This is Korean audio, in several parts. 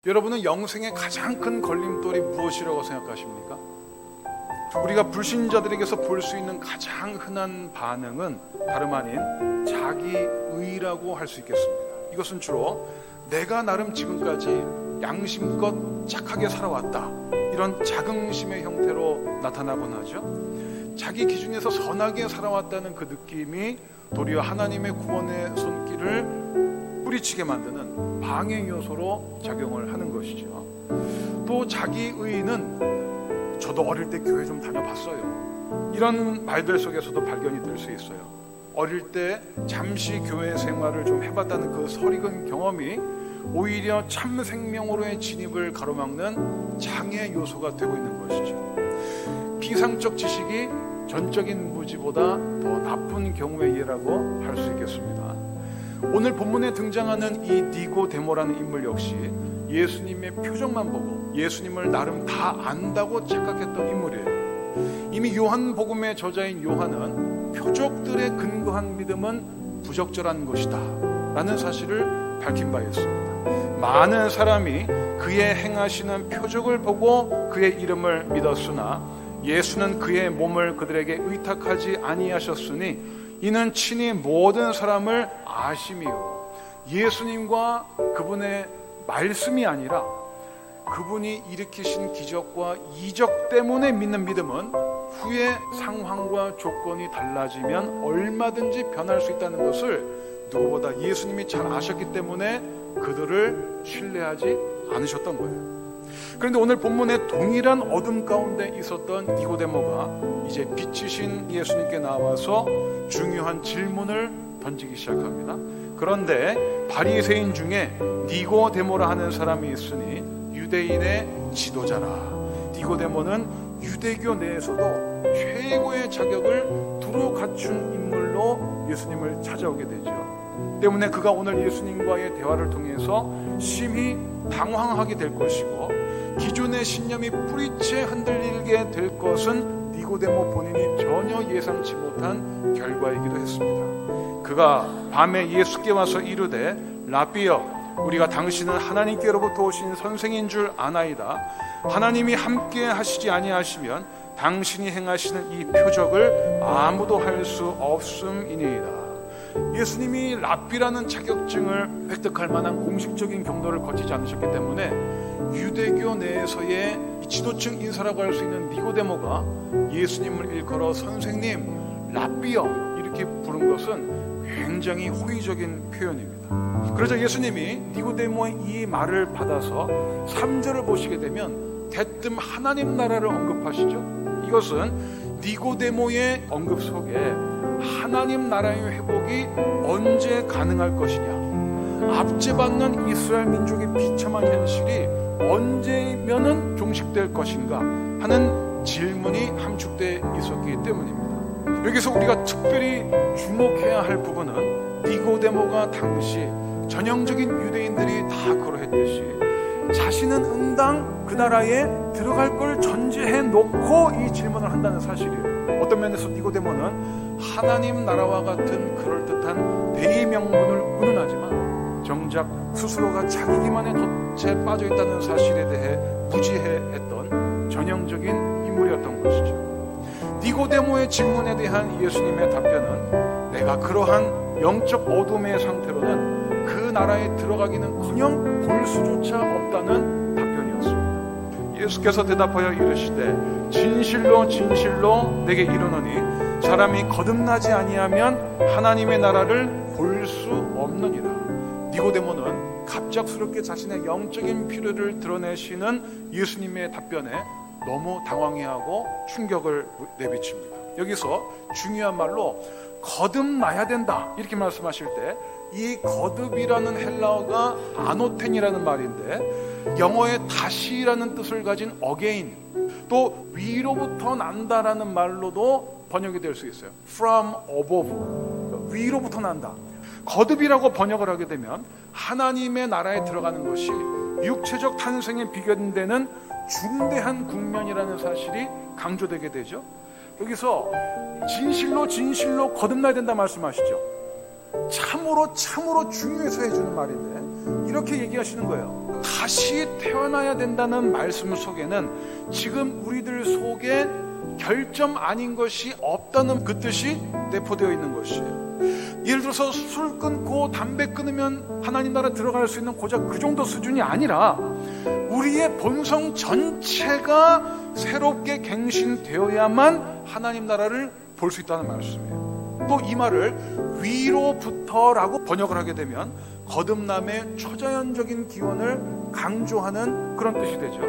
여러분은 영생의 가장 큰 걸림돌이 무엇이라고 생각하십니까? 우리가 불신자들에게서 볼 수 있는 가장 흔한 반응은 다름 아닌 자기의라고 할 수 있겠습니다. 이것은 주로 내가 나름 지금까지 양심껏 착하게 살아왔다, 이런 자긍심의 형태로 나타나곤 하죠. 자기 기준에서 선하게 살아왔다는 그 느낌이 도리어 하나님의 구원의 손길을 뿌리치게 만드는 방해 요소로 작용을 하는 것이죠. 또 자기의는 저도 어릴 때 교회 좀 다녀봤어요, 이런 말들 속에서도 발견이 될 수 있어요. 어릴 때 잠시 교회 생활을 좀 해봤다는 그 설익은 경험이 오히려 참 생명으로의 진입을 가로막는 장애 요소가 되고 있는 것이죠. 피상적 지식이 전적인 무지보다 더 나쁜 경우의 예라고 할 수 있겠습니다. 오늘 본문에 등장하는 이 니고데모라는 인물 역시 예수님의 표정만 보고 예수님을 나름 다 안다고 착각했던 인물이에요. 이미 요한복음의 저자인 요한은 표적들에 근거한 믿음은 부적절한 것이다 라는 사실을 밝힌 바 있습니다. 많은 사람이 그의 행하시는 표적을 보고 그의 이름을 믿었으나 예수는 그의 몸을 그들에게 의탁하지 아니하셨으니 이는 친히 모든 사람을 아심이요, 예수님과 그분의 말씀이 아니라 그분이 일으키신 기적과 이적 때문에 믿는 믿음은 후에 상황과 조건이 달라지면 얼마든지 변할 수 있다는 것을 누구보다 예수님이 잘 아셨기 때문에 그들을 신뢰하지 않으셨던 거예요. 그런데 오늘 본문에 동일한 어둠 가운데 있었던 니고데모가 이제 빛이신 예수님께 나와서 중요한 질문을 던지기 시작합니다. 그런데 바리새인 중에 니고데모라 하는 사람이 있으니 유대인의 지도자라. 니고데모는 유대교 내에서도 최고의 자격을 두루 갖춘 인물로 예수님을 찾아오게 되죠. 때문에 그가 오늘 예수님과의 대화를 통해서 심히 당황하게 될 것이고 기존의 신념이 뿌리채 흔들리게 될 것은 니고데모 본인이 전혀 예상치 못한 결과이기도 했습니다. 그가 밤에 예수께 와서 이르되 라비여, 우리가 당신은 하나님께로부터 오신 선생인 줄 아나이다. 하나님이 함께 하시지 아니하시면 당신이 행하시는 이 표적을 아무도 할 수 없음이니이다. 예수님이 랍비라는 자격증을 획득할 만한 공식적인 경로를 거치지 않으셨기 때문에 유대교 내에서의 지도층 인사라고 할 수 있는 니고데모가 예수님을 일컬어 선생님, 랍비여 이렇게 부른 것은 굉장히 호의적인 표현입니다. 그러자 예수님이 니고데모의 이 말을 받아서 3절을 보시게 되면 대뜸 하나님 나라를 언급하시죠. 이것은 니고데모의 언급 속에 하나님 나라의 회복이 언제 가능할 것이냐, 압제받는 이스라엘 민족의 비참한 현실이 언제면은 종식될 것인가 하는 질문이 함축되어 있었기 때문입니다. 여기서 우리가 특별히 주목해야 할 부분은 니고데모가 당시 전형적인 유대인들이 다 그러했듯이 자신은 응당 그 나라에 들어갈 걸 전제해 놓고 이 질문을 한다는 사실이에요. 어떤 면에서 니고데모는 하나님 나라와 같은 그럴듯한 대의 명분을 운운하지만 정작 스스로가 자기 기만의 덫에 빠져있다는 사실에 대해 무지해했던 전형적인 인물이었던 것이죠. 니고데모의 질문에 대한 예수님의 답변은 내가 그러한 영적 어둠의 상태로는 그 나라에 들어가기는커녕 볼 수조차 없다는 답변이었습니다. 예수께서 대답하여 이르시되 진실로 진실로 내게 이르노니 사람이 거듭나지 아니하면 하나님의 나라를 볼 수 없느니라. 니고데모는 갑작스럽게 자신의 영적인 필요를 드러내시는 예수님의 답변에 너무 당황해하고 충격을 내비칩니다. 여기서 중요한 말로 거듭나야 된다 이렇게 말씀하실 때 이 거듭이라는 헬라어가 아노텐이라는 말인데 영어의 다시라는 뜻을 가진 again, 또 위로부터 난다라는 말로도 번역이 될 수 있어요. from above, 위로부터 난다. 거듭이라고 번역을 하게 되면 하나님의 나라에 들어가는 것이 육체적 탄생에 비견되는 중대한 국면이라는 사실이 강조되게 되죠. 여기서 진실로 진실로 거듭나야 된다 말씀하시죠. 참으로 참으로 중요해서 해주는 말인데 이렇게 얘기하시는 거예요. 다시 태어나야 된다는 말씀 속에는 지금 우리들 속에 결점 아닌 것이 없다는 그 뜻이 내포되어 있는 것이에요. 예를 들어서 술 끊고 담배 끊으면 하나님 나라 들어갈 수 있는 고작 그 정도 수준이 아니라 우리의 본성 전체가 새롭게 갱신되어야만 하나님 나라를 볼 수 있다는 말씀이에요. 또 이 말을 위로부터라고 번역을 하게 되면 거듭남의 초자연적인 기원을 강조하는 그런 뜻이 되죠.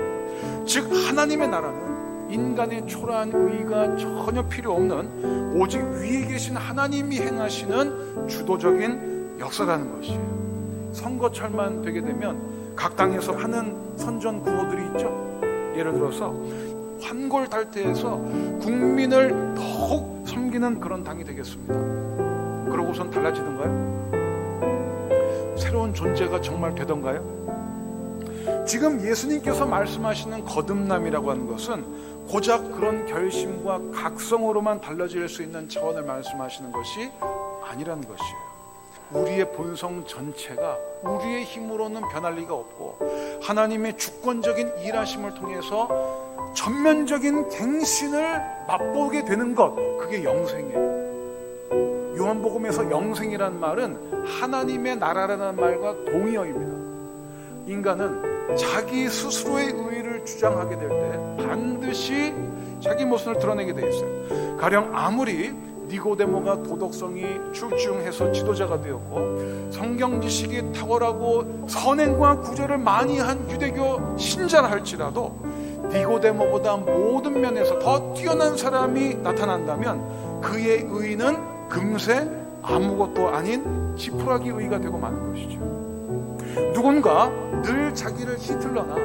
즉 하나님의 나라는 인간의 초라한 의의가 전혀 필요 없는 오직 위에 계신 하나님이 행하시는 주도적인 역사라는 것이에요. 선거철만 되게 되면 각 당에서 하는 선전 구호들이 있죠. 예를 들어서 환골탈태해서 국민을 더욱 섬기는 그런 당이 되겠습니다. 그러고선 달라지던가요? 새로운 존재가 정말 되던가요? 지금 예수님께서 말씀하시는 거듭남이라고 하는 것은 고작 그런 결심과 각성으로만 달라질 수 있는 차원을 말씀하시는 것이 아니라는 것이에요. 우리의 본성 전체가 우리의 힘으로는 변할 리가 없고 하나님의 주권적인 일하심을 통해서 전면적인 갱신을 맛보게 되는 것, 그게 영생이에요. 요한복음에서 영생이라는 말은 하나님의 나라라는 말과 동의어입니다. 인간은 자기 스스로의 의의를 주장하게 될 때 반드시 자기 모습을 드러내게 돼 있어요. 가령 아무리 니고데모가 도덕성이 출중해서 지도자가 되었고 성경 지식이 탁월하고 선행과 구제를 많이 한 유대교 신자라 할지라도 니고데모보다 모든 면에서 더 뛰어난 사람이 나타난다면 그의 의의는 금세 아무것도 아닌 지푸라기 의의가 되고 마는 것이죠. 누군가 늘 자기를 히틀러나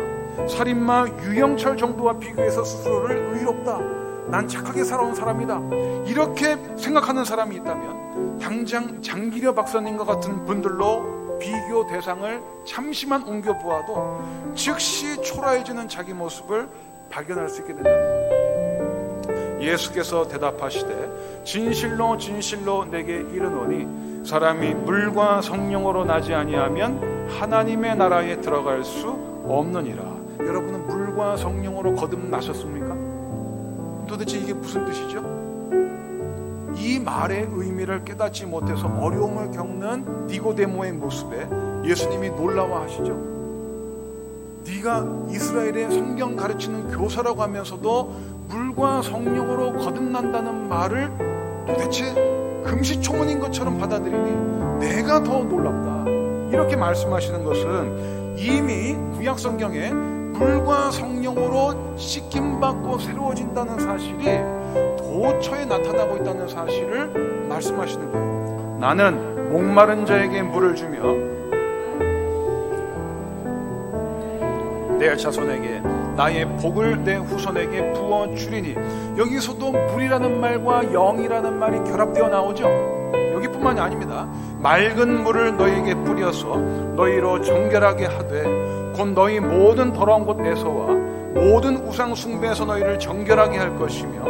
살인마 유영철 정도와 비교해서 스스로를 의롭다, 난 착하게 살아온 사람이다, 이렇게 생각하는 사람이 있다면 당장 장기려 박사님과 같은 분들로 비교 대상을 잠시만 옮겨보아도 즉시 초라해지는 자기 모습을 발견할 수 있게 된다는 거예요. 예수께서 대답하시되 진실로 진실로 내게 이르노니 사람이 물과 성령으로 나지 아니하면 하나님의 나라에 들어갈 수 없느니라. 여러분은 물과 성령으로 거듭나셨습니까? 도대체 이게 무슨 뜻이죠? 이 말의 의미를 깨닫지 못해서 어려움을 겪는 니고데모의 모습에 예수님이 놀라워하시죠. 네가 이스라엘의 성경 가르치는 교사라고 하면서도 물과 성령으로 거듭난다는 말을 도대체 금시초문인 것처럼 받아들이니 내가 더 놀랍다, 이렇게 말씀하시는 것은 이미 구약 성경에 물과 성령으로 씻김받고 새로워진다는 사실이 도처에 나타나고 있다는 사실을 말씀하시는 거예요. 나는 목마른 자에게 물을 주며 내 자손에게 나의 복을 내 후손에게 부어주리니, 여기서도 물이라는 말과 영이라는 말이 결합되어 나오죠. 여기뿐만이 아닙니다. 맑은 물을 너희에게 뿌려서 너희로 정결하게 하되 곧 너희 모든 더러운 곳 에서와 모든 우상 숭배에서 너희를 정결하게 할 것이며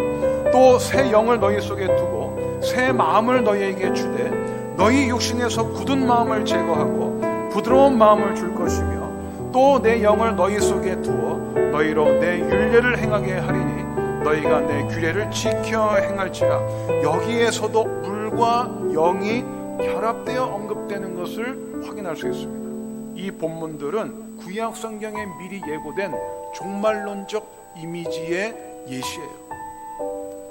또 새 영을 너희 속에 두고 새 마음을 너희에게 주되 너희 육신에서 굳은 마음을 제거하고 부드러운 마음을 줄 것이며 또 내 영을 너희 속에 두어 너희로 내 율례를 행하게 하리니 너희가 내 규례를 지켜 행할지라. 여기에서도 물과 영이 결합되어 언급되는 것을 확인할 수 있습니다. 이 본문들은 구약 성경에 미리 예고된 종말론적 이미지의 예시예요.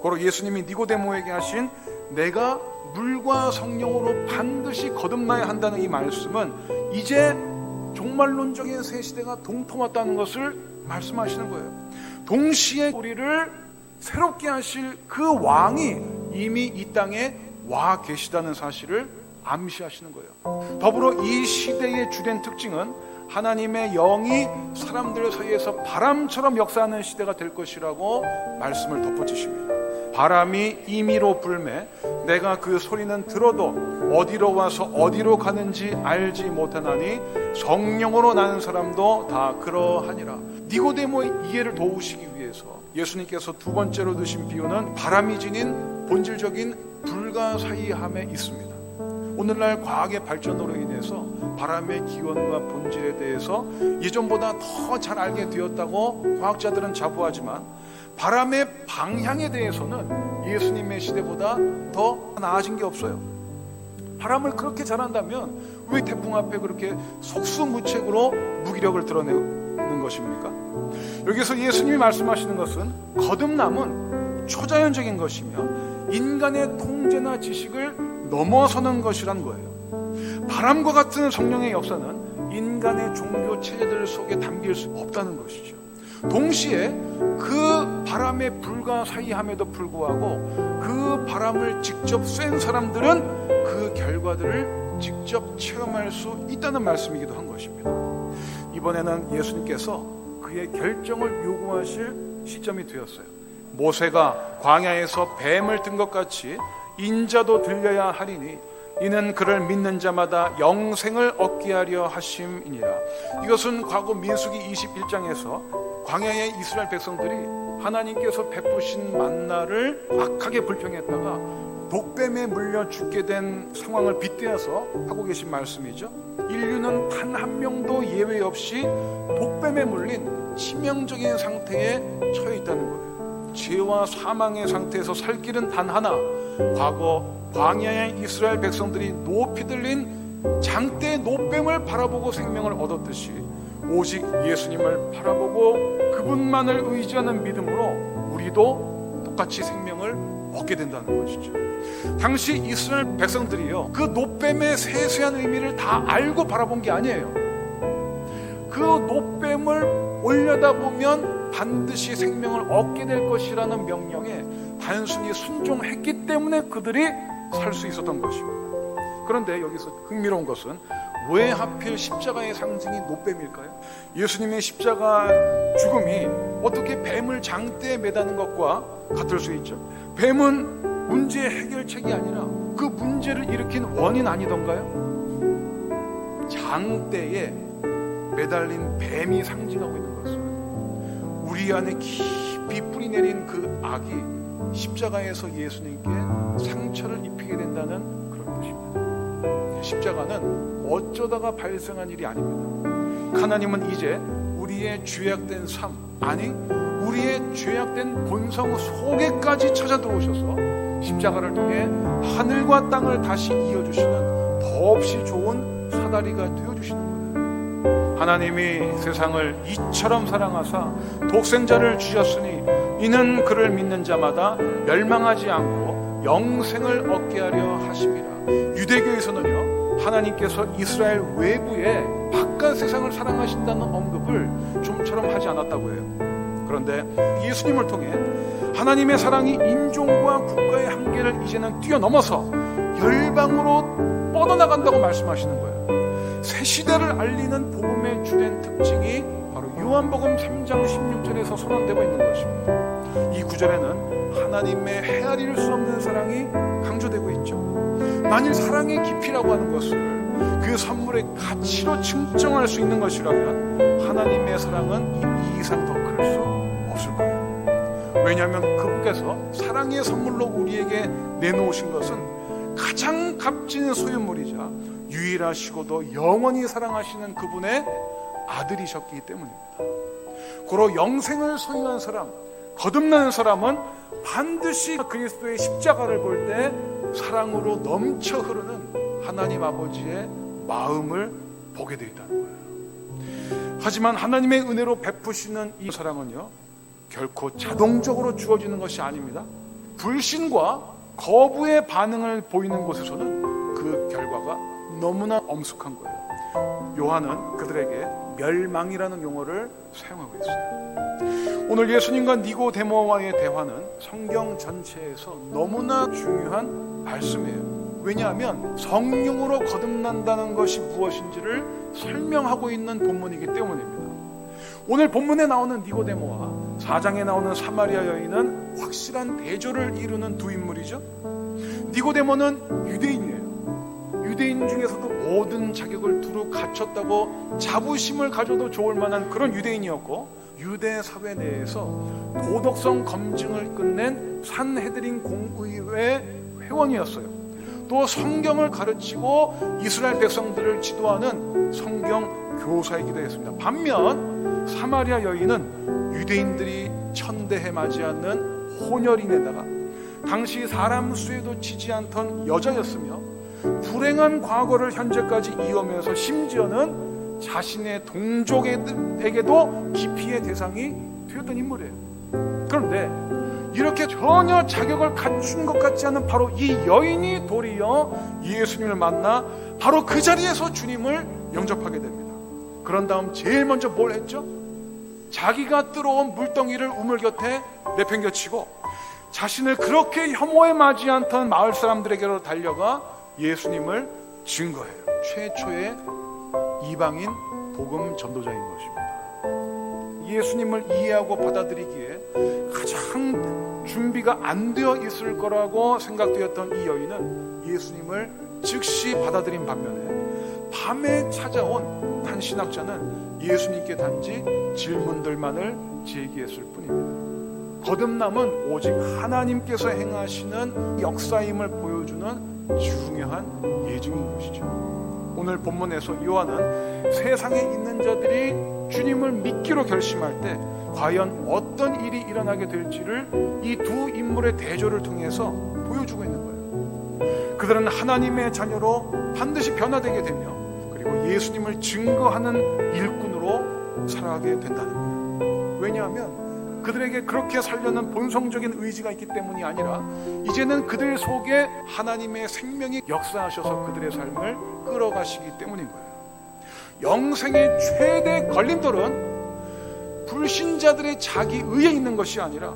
고로 예수님이 니고데모에게 하신 내가 물과 성령으로 반드시 거듭나야 한다는 이 말씀은 이제 종말론적인 새 시대가 동토맞다는 것을 말씀하시는 거예요. 동시에 우리를 새롭게 하실 그 왕이 이미 이 땅에 와 계시다는 사실을 암시하시는 거예요. 더불어 이 시대의 주된 특징은 하나님의 영이 사람들 사이에서 바람처럼 역사하는 시대가 될 것이라고 말씀을 덧붙이십니다. 바람이 임의로 불매 내가 그 소리는 들어도 어디로 와서 어디로 가는지 알지 못하나니 성령으로 나는 사람도 다 그러하니라. 니고데모의 이해를 도우시기 위해서 예수님께서 두 번째로 드신 비유는 바람이 지닌 본질적인 불가사의함에 있습니다. 오늘날 과학의 발전으로 인해서 바람의 기원과 본질에 대해서 예전보다 더 잘 알게 되었다고 과학자들은 자부하지만, 바람의 방향에 대해서는 예수님의 시대보다 더 나아진 게 없어요. 바람을 그렇게 잘한다면 왜 태풍 앞에 그렇게 속수무책으로 무기력을 드러내는 것입니까? 여기서 예수님이 말씀하시는 것은 거듭남은 초자연적인 것이며 인간의 통제나 지식을 넘어서는 것이란 거예요. 바람과 같은 성령의 역사는 인간의 종교 체제들 속에 담길 수 없다는 것이죠. 동시에 그 바람에 불가사의함에도 불구하고 그 바람을 직접 쐰 사람들은 그 결과들을 직접 체험할 수 있다는 말씀이기도 한 것입니다. 이번에는 예수님께서 그의 결정을 요구하실 시점이 되었어요. 모세가 광야에서 뱀을 든 것 같이 인자도 들려야 하리니 이는 그를 믿는 자마다 영생을 얻게 하려 하심이니라. 이것은 과거 민수기 21장에서 광야의 이스라엘 백성들이 하나님께서 베푸신 만나를 악하게 불평했다가 독뱀에 물려 죽게 된 상황을 빗대어서 하고 계신 말씀이죠. 인류는 단 한 명도 예외 없이 독뱀에 물린 치명적인 상태에 처해 있다는 거예요. 죄와 사망의 상태에서 살 길은 단 하나, 과거 광야의 이스라엘 백성들이 높이 들린 장대 노뱀을 바라보고 생명을 얻었듯이 오직 예수님을 바라보고 그분만을 의지하는 믿음으로 우리도 똑같이 생명을 얻게 된다는 것이죠. 당시 이스라엘 백성들이요, 그 노뱀의 세세한 의미를 다 알고 바라본 게 아니에요. 그 노뱀을 올려다보면 반드시 생명을 얻게 될 것이라는 명령에 단순히 순종했기 때문에 그들이 살 수 있었던 것입니다. 그런데 여기서 흥미로운 것은 왜 하필 십자가의 상징이 노뱀일까요? 예수님의 십자가 죽음이 어떻게 뱀을 장대에 매다는 것과 같을 수 있죠? 뱀은 문제의 해결책이 아니라 그 문제를 일으킨 원인 아니던가요? 장대에 매달린 뱀이 상징하고 있는 것은 우리 안에 깊이 뿌리 내린 그 악이 십자가에서 예수님께 상처를 입히게 된다는 그런 뜻입니다. 십자가는 어쩌다가 발생한 일이 아닙니다. 하나님은 이제 우리의 죄악된 삶, 아니 우리의 죄악된 본성 속에까지 찾아 들어오셔서 십자가를 통해 하늘과 땅을 다시 이어주시는 더없이 좋은 사다리가 되어주시는 거예요. 하나님이 세상을 이처럼 사랑하사 독생자를 주셨으니 이는 그를 믿는 자마다 멸망하지 않고 영생을 얻게 하려 하심이라. 유대교에서는요, 하나님께서 이스라엘 외부에 바깥 세상을 사랑하신다는 언급을 좀처럼 하지 않았다고 해요. 그런데 예수님을 통해 하나님의 사랑이 인종과 국가의 한계를 이제는 뛰어넘어서 열방으로 뻗어나간다고 말씀하시는 거예요. 새 시대를 알리는 복음의 주된 특징이 바로 요한복음 3장 16절에서 선언되고 있는 것입니다. 이 구절에는 하나님의 헤아릴 수 없는 사랑이 강조되고 있죠. 만일 사랑의 깊이라고 하는 것을 그 선물의 가치로 측정할 수 있는 것이라면 하나님의 사랑은 이 이상 더 클 수 없을 거예요. 왜냐하면 그분께서 사랑의 선물로 우리에게 내놓으신 것은 가장 값진 소유물이자 유일하시고도 영원히 사랑하시는 그분의 아들이셨기 때문입니다. 고로 영생을 소유한 사람, 거듭나는 사람은 반드시 그리스도의 십자가를 볼 때 사랑으로 넘쳐 흐르는 하나님 아버지의 마음을 보게 되어 있다는 거예요. 하지만 하나님의 은혜로 베푸시는 이 사랑은요, 결코 자동적으로 주어지는 것이 아닙니다. 불신과 거부의 반응을 보이는 곳에서는 그 결과가 너무나 엄숙한 거예요. 요한은 그들에게 멸망이라는 용어를 사용하고 있어요. 오늘 예수님과 니고데모와의 대화는 성경 전체에서 너무나 중요한 말씀이에요. 왜냐하면 성령으로 거듭난다는 것이 무엇인지를 설명하고 있는 본문이기 때문입니다. 오늘 본문에 나오는 니고데모와 4장에 나오는 사마리아 여인은 확실한 대조를 이루는 두 인물이죠. 니고데모는 유대인이에요. 유대인 중에서도 모든 자격을 두루 갖췄다고 자부심을 가져도 좋을 만한 그런 유대인이었고, 유대 사회 내에서 도덕성 검증을 끝낸 산헤드린 공의회 회원이었어요. 또 성경을 가르치고 이스라엘 백성들을 지도하는 성경 교사이기도 했습니다. 반면 사마리아 여인은 유대인들이 천대해 맞지 않는 혼혈인에다가 당시 사람 수에도 치지 않던 여자였으며 불행한 과거를 현재까지 이어오면서 심지어는 자신의 동족에게도 기피의 대상이 되었던 인물이에요. 그런데 이렇게 전혀 자격을 갖춘 것 같지 않은 바로 이 여인이 도리어 예수님을 만나 바로 그 자리에서 주님을 영접하게 됩니다. 그런 다음 제일 먼저 뭘 했죠? 자기가 들어온 물덩이를 우물 곁에 내팽겨치고 자신을 그렇게 혐오에 맞지 않던 마을 사람들에게로 달려가 예수님을 증거해요. 최초의 이방인 복음 전도자인 것입니다. 예수님을 이해하고 받아들이기에 가장 준비가 안 되어 있을 거라고 생각되었던 이 여인은 예수님을 즉시 받아들인 반면에 밤에 찾아온 한 신학자는 예수님께 단지 질문들만을 제기했을 뿐입니다. 거듭남은 오직 하나님께서 행하시는 역사임을 보여주는 중요한 예증인 것이죠. 오늘 본문에서 요한은 세상에 있는 자들이 주님을 믿기로 결심할 때 과연 어떤 일이 일어나게 될지를 이 두 인물의 대조를 통해서 보여주고 있는 거예요. 그들은 하나님의 자녀로 반드시 변화되게 되며 그리고 예수님을 증거하는 일꾼으로 살아가게 된다는 거예요. 왜냐하면 그들에게 그렇게 살려는 본성적인 의지가 있기 때문이 아니라 이제는 그들 속에 하나님의 생명이 역사하셔서 그들의 삶을 끌어가시기 때문인 거예요. 영생의 최대 걸림돌은 불신자들의 자기 의에 있는 것이 아니라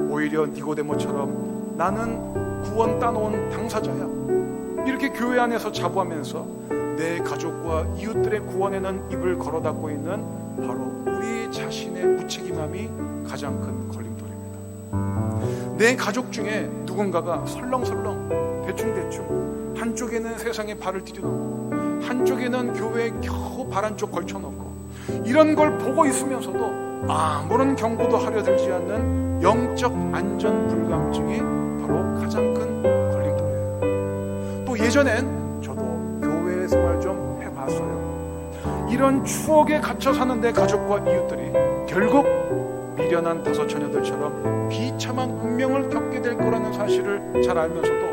오히려 니고데모처럼 나는 구원 따놓은 당사자야, 이렇게 교회 안에서 자부하면서 내 가족과 이웃들의 구원에는 입을 걸어닫고 있는 바로 우리 자신의 무책임함이 가장 큰 걸림돌입니다. 내 가족 중에 누군가가 설렁설렁 대충대충 한쪽에는 세상에 발을 디뎌놓고 한쪽에는 교회에 겨우 발 한쪽 걸쳐놓고 이런 걸 보고 있으면서도 아무런 경고도 하려 들지 않는 영적 안전 불감증이 바로 가장 큰 걸림돌이에요. 또 예전엔 저도 교회 생활 좀 해봤어요. 이런 추억에 갇혀 사는 내 가족과 이웃들이 결국 미련한 다섯 처녀들처럼 비참한 운명을 겪게 될 거라는 사실을 잘 알면서도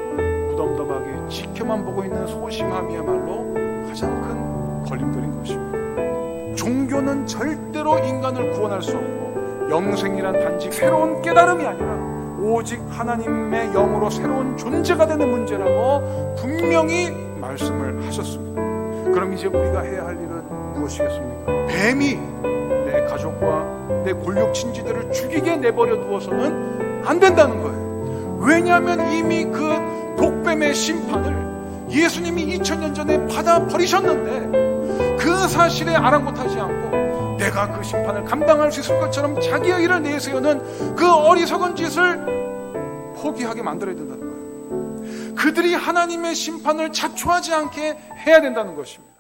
무덤덤하게 지켜만 보고 있는 소심함이야말로 가장 큰 걸림돌인 것입니다. 종교는 절대로 인간을 구원할 수 없고 영생이란 단지 새로운 깨달음이 아니라 오직 하나님의 영으로 새로운 존재가 되는 문제라고 분명히 말씀을 하셨습니다. 그럼 이제 우리가 해야 할 일은 무엇이겠습니까? 뱀이 내 가족과 내 골육 친지들을 죽이게 내버려 두어서는 안 된다는 거예요. 왜냐하면 이미 그 독뱀의 심판을 예수님이 2000년 전에 받아버리셨는데 그 사실에 아랑곳하지 않고 내가 그 심판을 감당할 수 있을 것처럼 자기의 일을 내세우는 그 어리석은 짓을 포기하게 만들어야 된다는 거예요. 그들이 하나님의 심판을 자초하지 않게 해야 된다는 것입니다.